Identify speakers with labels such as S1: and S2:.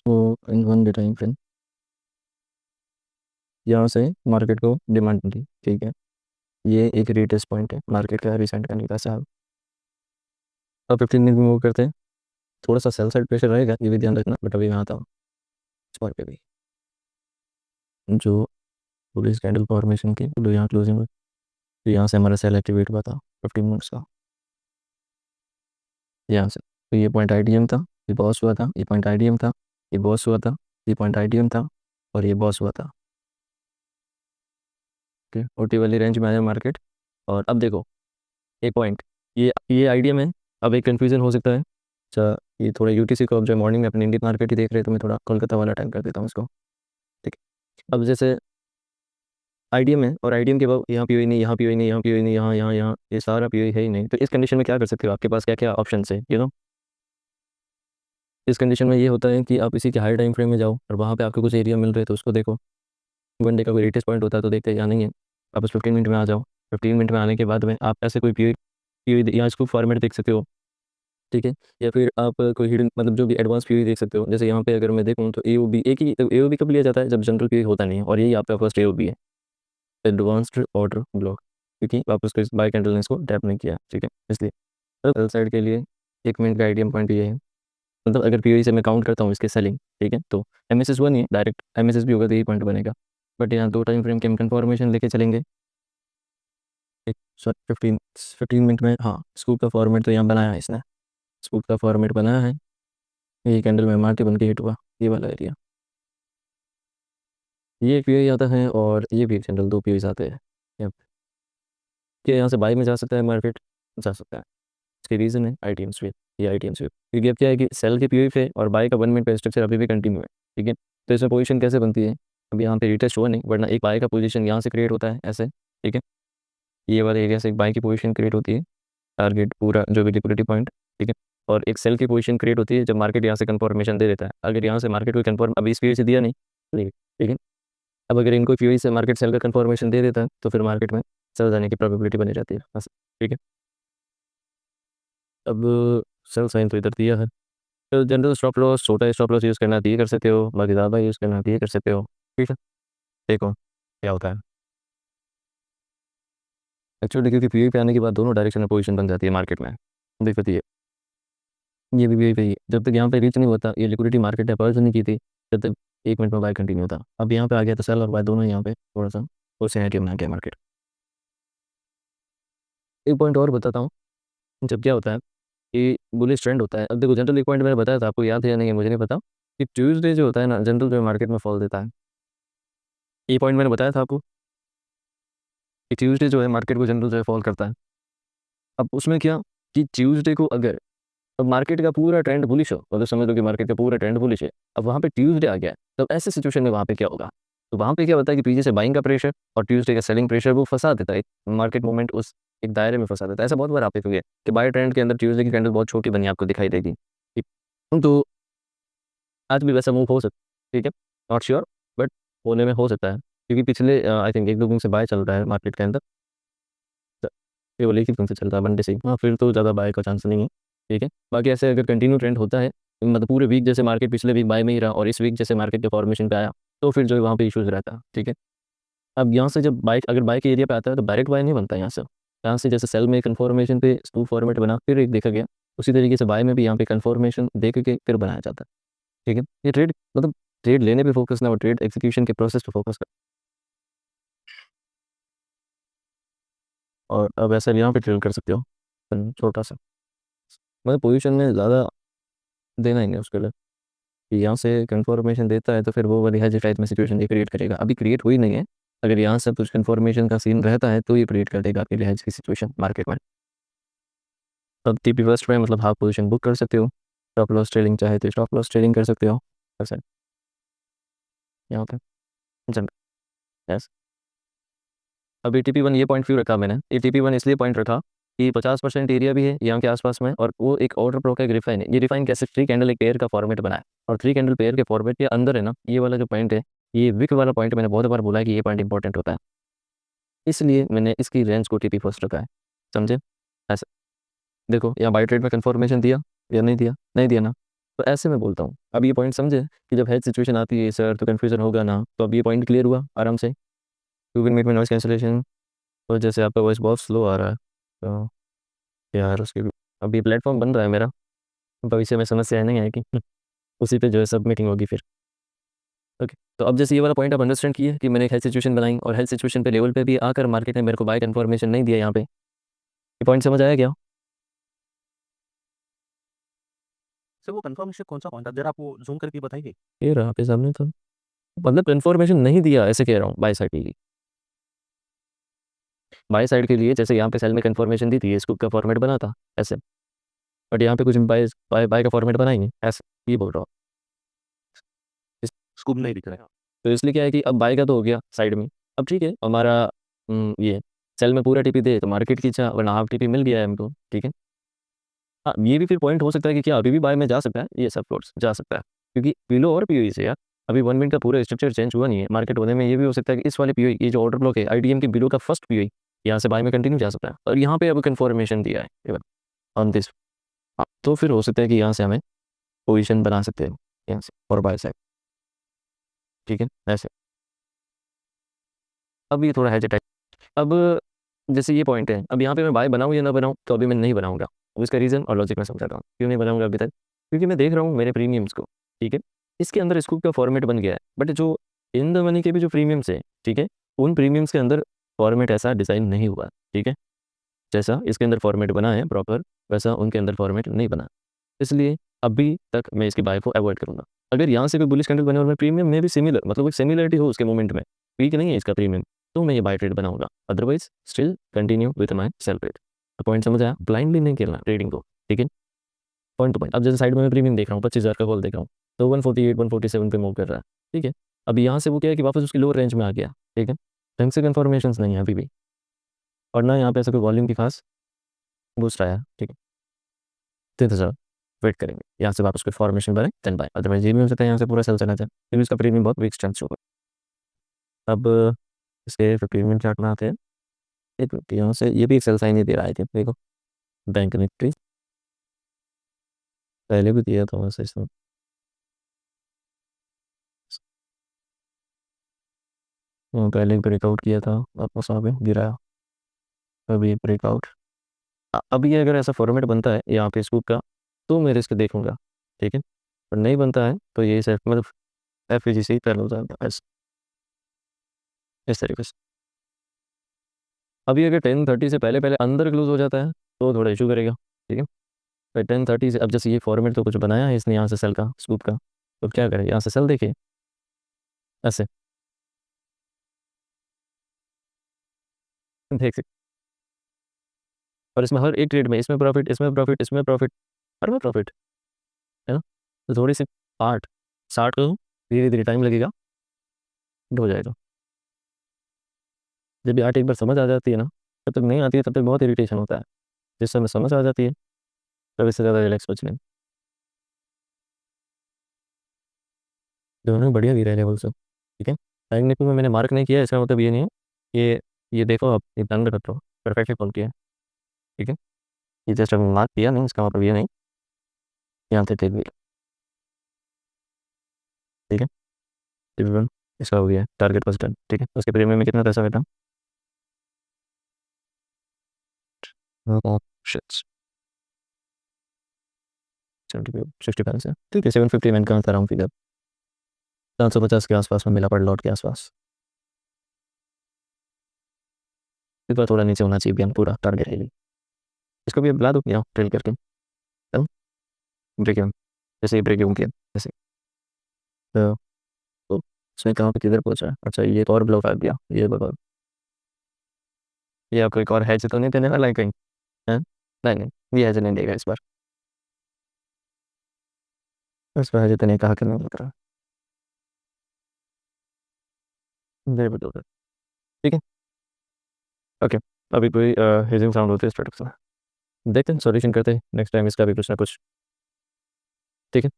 S1: वो in one day time frame यहाँ से मार्केट को डिमांड मिली, ठीक है। ये एक रीटेस्ट पॉइंट है मार्केट का रिसेंट करने का साहब। अब 15 मिनट में मूव करते हैं। थोड़ा सा सेल साइड प्रेशर रहेगा, ये भी ध्यान रखना, बट अभी मैं आता हूँ इस पॉइंट पे भी। जो पुलिस कैंडल फॉर्मेशन की तो यहाँ क्लोजिंग हुई, तो यहाँ से हमारा सेल एक्टिवेट हुआ था 15 मिनट्स का, यहाँ से। तो ये पॉइंट आईडीएम था, ये बॉस हुआ था, ये पॉइंट आईडीएम था, ये बॉस हुआ था, ये पॉइंट आईडीएम था, और ये बॉस हुआ था। ओके, ओटी वाली रेंज में आया मार्केट। और अब देखो एक पॉइंट, ये आईडीएम है। अब एक कन्फ्यूजन हो सकता है। अच्छा, ये थोड़ा यूटीसी को, अब जो मॉर्निंग में अपने इंडियन मार्केट ही देख रहे हैं, तो मैं थोड़ा कोलकाता वाला टाइम कर देता हूँ इसको, ठीक है। अब जैसे आईडीएम है और आईडीएम के बाद यहाँ पीओई नहीं, यहाँ पीओई नहीं, यहाँ पीओई नहीं, यहाँ यहाँ यहाँ ये सारा पीओई है ही नहीं, तो इस कंडीशन में क्या कर सकते हो, आपके पास क्या क्या ऑप्शन है, इस कंडीशन में ये होता है कि आप इसी के हाई टाइम फ्रेम में जाओ और वहाँ पे आपको कुछ एरिया मिल रहे हैं तो उसको देखो। वनडे का कोई लेटेस्ट पॉइंट होता है तो देखते हैं या नहीं है। आप उस 15 मिनट में आ जाओ। 15 मिनट में आने के बाद में आप ऐसे कोई पीओई पीओई या इसको फॉर्मेट देख सकते हो, ठीक है। या फिर आप कोई हिडन, मतलब जो भी एडवांस पीओई देख सकते हो। जैसे यहाँ पे अगर मैं देखूँ तो एओबी एक ही, एओबी कब लिया जाता है, जब जनरल पीओई होता नहीं है, और यही आपका फर्स्ट एओबी है, एडवांस्ड ऑर्डर ब्लॉक, क्योंकि आप उसको इस बाय कैंडल ने इसको टैप नहीं किया, ठीक है, इसलिए। सेल साइड के लिए 1 मिनट का आईडीएम पॉइंट ये है। मतलब अगर पीओई से मैं काउंट करता हूँ इसके सेलिंग, ठीक है, तो एमएसएस वन ही है, डायरेक्ट एमएसएस भी होगा तो यही पॉइंट बनेगा। बट यहाँ दो टाइम फ्रेम के हम कन्फर्मेशन लेके चलेंगे। सॉरी, 15 मिनट में, हाँ, स्कूप का फॉर्मेट तो यहाँ बनाया है इसने, स्कूप का फॉर्मेट बनाया है। ये कैंडल में मार्के बन के हिट हुआ, ये वाला एरिया, ये एक पीओई आता है और ये भी कैंडल, दो पीओई आते हैं। यहाँ पे क्या यहाँ से बाई में जा सकता है मार्केट, जा सकता है। इसकी रीज़न है आईटीएम स्विप, ये आईटीएम स्विप, क्योंकि अब क्या है कि सेल के पीओई पे और बाय का 1 मिनट का स्ट्रक्चर अभी भी कंटिन्यू है, ठीक है। तो इसमें पोजीशन कैसे बनती है, अब यहाँ पे रिटेस्ट हुआ नहीं, वरना एक बाय का पोजीशन यहाँ से क्रिएट होता है ऐसे, ठीक है। ये वाले एरिया से एक बाय की पोजीशन क्रिएट होती है, टारगेट पूरा जो भी लिक्विडिटी पॉइंट, ठीक है। और एक सेल की पोजीशन क्रिएट होती है जब मार्केट यहाँ से कंफर्मेशन दे देता है। अगर यहाँ से मार्केट को कंफर्म अभी इस पीओई से दिया नहीं, ठीक है। अब अगर इनको पीओई से मार्केट सेल का कंफर्मेशन दे देता है तो फिर मार्केट में सेल जाने की प्रोबेबिलिटी बनी जाती है बस, ठीक है। अब सेल साइन तो इधर दिया है, तो जनरल स्टॉप लॉस, छोटा स्टॉप लॉस यूज़ करना दिए कर सकते हो, बाकी ज़्यादा यूज़ करना दिए कर सकते हो, ठीक है। देखो क्या होता है एक्चुअली, क्योंकि पीओई पे आने के बाद दोनों डायरेक्शन में पोजीशन बन जाती है मार्केट में। देखो ये भी पीओई पे ही है। जब तक यहाँ पे रीच नहीं होता, ये लिक्विडिटी मार्केट है पर्स नहीं की थी, जब तक 1 मिनट में बाय कंटिन्यू होता। अब यहाँ पे आ गया तो सेल और बाय दोनों यहाँ पे थोड़ा सा और सिनेरियो बना गया मार्केट। एक पॉइंट और बताता हूँ, जब क्या होता है कि बुलिश ट्रेंड होता है। अब देखो जनरल एक पॉइंट मैंने बताया था, आपको याद है या नहीं है मुझे नहीं पता, कि ट्यूसडे जो होता है ना, जनरल जो मार्केट में फॉल देता है। ये पॉइंट मैंने बताया था आपको कि ट्यूसडे जो है मार्केट को जनरल जो है फॉल करता है। अब उसमें क्या कि ट्यूसडे को अगर, अब मार्केट का पूरा ट्रेंड बुलिश हो, मतलब समझ लो कि मार्केट का पूरा ट्रेंड बुलिश है, अब वहाँ पे ट्यूसडे आ गया है, तब ऐसे सिचुएशन में वहाँ पे क्या होगा, तो वहाँ पे क्या होता है कि पीछे से बाइंग का प्रेशर और ट्यूसडे का सेलिंग प्रेशर वो फंसा देता है मार्केट मूवमेंट, उस एक दायरे में फंसा देता है। ऐसा बहुत बार आप देखोगे कि बाय ट्रेंड के अंदर ट्यूसडे की कैंडल बहुत छोटी बनी आपको दिखाई देगी, ठीक। तो आज भी वैसा मूव हो सकता है, ठीक है, नॉट श्योर, बट होने में हो सकता है, क्योंकि पिछले आई थिंक 1-2 दिन से बाय चल रहा है मार्केट के अंदर, केवल एक ही दिन से चल रहा है, मंडे से ही। हाँ, फिर तो ज़्यादा बाय का चांस नहीं है, ठीक है। बाकी ऐसे अगर कंटिन्यू ट्रेंड होता है, मतलब पूरे वीक जैसे मार्केट पिछले वीक बाय में ही रहा और इस वीक जैसे मार्केट के फॉर्मेशन पे आया, तो फिर जो है वहाँ पे इशूज़ रहता है, ठीक है। अब यहाँ से जब बाइक, अगर बाय के एरिया पे आता है तो डायरेक्ट बाय नहीं बनता यहाँ से। यहाँ से जैसे सेल में कन्फर्मेशन पे टू फॉर्मेट बना फिर एक देखा गया, उसी तरीके से बाय में भी यहाँ पे कन्फर्मेशन देख के फिर बनाया जाता है, ठीक है। ये ट्रेड मतलब ट्रेड लेने पे फोकस ना, और ट्रेड एग्जीक्यूशन के प्रोसेस पे फोकस कर। और अब ऐसा यहाँ पे ट्रेड कर सकते हो, छोटा सा, मतलब पोजीशन में ज़्यादा देना ही नहीं उसके लिए, कि यहाँ से कंफर्मेशन देता है तो फिर वो वाली हेज टाइप में सिचुएशन ये क्रिएट करेगा। अभी क्रिएट हुई नहीं है, अगर यहाँ से कुछ कंफर्मेशन का सीन रहता है तो ये क्रिएट कर देगा आपके लिए हेज की सिचुएशन मार्केट में। तब टीपी फर्स्ट में मतलब हाफ पोजीशन बुक कर सकते हो, स्टॉप लॉस ट्रेडिंग चाहे तो स्टॉप लॉस ट्रेडिंग कर सकते हो ऐसे यहाँ पे। जन यस, अभी टीपी वन ये पॉइंट क्यों रखा मैंने, ये टीपी वन इसलिए पॉइंट रखा कि 50% एरिया भी है यहाँ के आसपास में, और वो एक ऑर्डर प्रो का एक रिफाइन है। ये रिफाइन कैसे, थ्री कैंडल एक पेयर का फॉर्मेट बना है, और थ्री कैंडल पेयर के फॉर्मेट के अंदर है ना, ये वाला जो पॉइंट है, ये विक वाला पॉइंट, मैंने बहुत बार बोला है कि ये पॉइंट इंपॉर्टेंट होता है, इसलिए मैंने इसकी रेंज को टीपी फर्स्ट रखा है, समझे। ऐसा देखो यहाँ बाई ट्रेड में कंफर्मेशन दिया या नहीं दिया, नहीं दिया ना, तो ऐसे मैं बोलता हूँ। अब ये पॉइंट समझे कि जब हेल्थ सिचुएशन आती है सर तो कन्फ्यूजन होगा ना, तो अब ये पॉइंट क्लियर हुआ आराम से। You can make my noise cancellation. तो जैसे आपका वॉइस बहुत स्लो आ रहा है, तो यार उसके अब ये प्लेटफॉर्म बन रहा है मेरा, भविष्य में समस्या नहीं आएगी। उसी पे जो है सब मीटिंग होगी फिर। ओके, तो अब जैसे ये वाला पॉइंट आप अंडरस्टैंड किए कि मैंने एक हेल्थ सिचुएशन बनाई और हेल्थ सिचुएशन पे लेवल पे भी आकर मार्केट ने मेरे को बाय इन्फॉर्मेशन नहीं दिया यहाँ पे, ये पॉइंट समझ आया क्या?
S2: सर वो कंफर्मेशन कौन सा पॉइंट था, जरा आपको जूम करके बताइए।
S1: ये रहा आपके सामने तो, मतलब इन्फॉर्मेशन नहीं दिया ऐसे कह रहा हूँ बाय साइड के लिए। बाय साइड के लिए जैसे यहाँ पे सेल में कन्फर्मेशन दी थी, स्कूप का फॉर्मेट बना था ऐसे, बट यहाँ पे कुछ बाय बाय बाय का फॉर्मेट बना ही नहीं ऐसे, ये बोल रहा हूँ।
S2: स्कूप नहीं दिख रहा है।
S1: तो इसलिए क्या है कि अब बाय का तो हो गया साइड में। अब ठीक है हमारा ये सेल में पूरा टीपी दे तो मार्केट की इच्छा, वरना हाफ टीपी मिल गया है हमको, ठीक है। हाँ ये भी फिर पॉइंट हो सकता है कि क्या अभी भी बाय में जा सकता है, ये सब फ्लोट्स जा सकता है, क्योंकि पिलो और पीओई से यार अभी 1 मिनट का पूरा स्ट्रक्चर चेंज हुआ नहीं है मार्केट होने में। ये भी हो सकता है कि इस वाले पीओई, ये जो ऑर्डर ब्लॉक है आईडीएम के बिलो का फर्स्ट पीओई, यहाँ से बाय में कंटिन्यू जा सकता है। और यहाँ पे अब कन्फर्मेशन दिया है ऑन दिस, तो फिर हो सकता है कि यहाँ से हमें पोजिशन बना सकते हैं यहाँ से और बाय साइड, ठीक है ऐसे। अब ये थोड़ा हेजिटेट। अब जैसे ये पॉइंट है, अब यहाँ पे मैं बाय बनाऊँ या ना बनाऊँ, तो अभी मैं नहीं बनाऊंगा। अब इसका रीज़न और लॉजिक मैं समझाता हूँ क्यों नहीं बनाऊंगा अभी तक। क्योंकि मैं देख रहा हूँ मेरे प्रीमियम्स को, ठीक है, इसके अंदर स्कूप का फॉर्मेट बन गया है, बट जो इन द मनी के भी जो प्रीमियम्स है, ठीक है, उन प्रीमियम्स के अंदर फॉर्मेट ऐसा डिज़ाइन नहीं हुआ, ठीक है। जैसा इसके अंदर फॉर्मेट बना है प्रॉपर, वैसा उनके अंदर फॉर्मेट नहीं बना। इसलिए अभी तक मैं इसकी बाय को अवॉइड करूंगा। अगर यहाँ से कोई बुलिश कैंडल बने और मैं प्रीमियम में भी सिमिलर, मतलब एक सिमिलरिटी हो उसके मोमेंट में, वीक नहीं है इसका प्रीमियम, तो मैं ये बाय ट्रेड बनाऊंगा। Otherwise still continue with my sell trade. तो पॉइंट समझ आया, ब्लाइंडली नहीं खेलना ट्रेडिंग को, ठीक है। Point to point. अब जैसे साइड में मैं प्रीमियम देख रहा हूँ, 25,000 का कॉल देख रहा हूँ, तो 148 147 पे मूव कर रहा है, ठीक है। अभी यहाँ से वो क्या है कि वापस उसकी लोअर रेंज में आ गया, ठीक है। ढंग से कन्फर्मेशन नहीं है अभी भी, और ना यहाँ पे ऐसा कोई वॉल्यूम की खास बूस्ट आया, ठीक है। 3,000 वेट करेंगे, यहाँ से वापस कोई फॉर्मेशन बने देन बाय। अदरवाइज ये भी हो सकता है यहाँ से पूरा सेल चला जाए, क्योंकि इसका प्रीमियम बहुत वीक स्ट्रेंथ होगा। अब इसके फिर प्रीमियम चार्ट में आते हैं। एक मिनट, यहाँ से ये भी एक सेल साइन ही दे रहा है, देखो बैंक निफ्टी पहले भी दिया था वैसे इसमें। पहले एक ब्रेकआउट किया था, वापस वहाँ पे गिराया, अभी ब्रेकआउट। अब ये अगर ऐसा फॉर्मेट बनता है यहाँ पे स्कूप का, तो मैं रिस्क देखूंगा, ठीक है। पर नहीं बनता है तो ये सिर्फ मतलब एफ जी से ही पहले हो जाता है इस तरीके से। अभी अगर 10:30 से पहले पहले अंदर क्लोज हो जाता है तो थोड़ा इशू करेगा, ठीक है। पर 10:30 से अब जैसे ये फॉर्मेट तो कुछ बनाया है इसने यहाँ से सेल का स्कूप का, तो क्या करें, यहाँ से सेल देखे ऐसे देख सकते। और इसमें हर एक ट्रेड में इसमें प्रॉफिट, इसमें प्रॉफिट, इसमें प्रॉफिट, हर में प्रॉफिट है ना। तो थोड़ी सी आठ 60 करूँ, धीरे धीरे टाइम लगेगा, हो जाएगा। जब भी आठ एक बार समझ आ जाती है ना, जब तक नहीं आती है तब तक बहुत इरिटेशन होता है। जिस समय समझ आ जाती है तब इससे ज़्यादा रिलैक्स कुछ नहीं। दोनों बढ़िया गिरा है लेवल से, ठीक है। टाइम निफ्टी में मैंने मार्क नहीं किया, इसका मतलब ये नहीं है ये देखो आप, ये ध्यान रखो परफेक्टली कॉल किया है, ठीक है। ये जस्ट अभी मार्क किया नहीं, इसका मतलब ये नहीं यहाँ से टेक भी, ठीक है। डिविडेंड इसका हो गया टारगेट फर्स्ट डन, ठीक है। उसके प्रीमियम में कितना पैसा बेटा? शिट्स 65 से, ठीक है। 750 मैंने कहा था राउंड फिगर, 750 के आसपास में मिला पर लॉट के आसपास। इस बार थोड़ा नीचे होना चाहिए भी, हम पूरा टारगेट है। इसको भी बुला दो यहाँ ट्रेल करके, ब्रेक इवन, जैसे ही ब्रेक इवन किया जैसे, तो उसने कहा कि किधर पहुंचा है। अच्छा ये तो और ब्लॉक आ गया, ये बताओ ये आपको एक और हैच तो नहीं देने वाला है कहीं, है? नहीं नहीं, ये हैच नहीं देगा इस बार, इस बार हैच तो नहीं कहा कि नहीं लग रहा, दे बताओ, ठीक है। ओके, अभी कोई हेजिंग साउंड होती है स्टार्टअप से, देखते हैं सॉल्यूशन करते हैं नेक्स्ट टाइम इसका भी कुछ ना कुछ, ठीक है।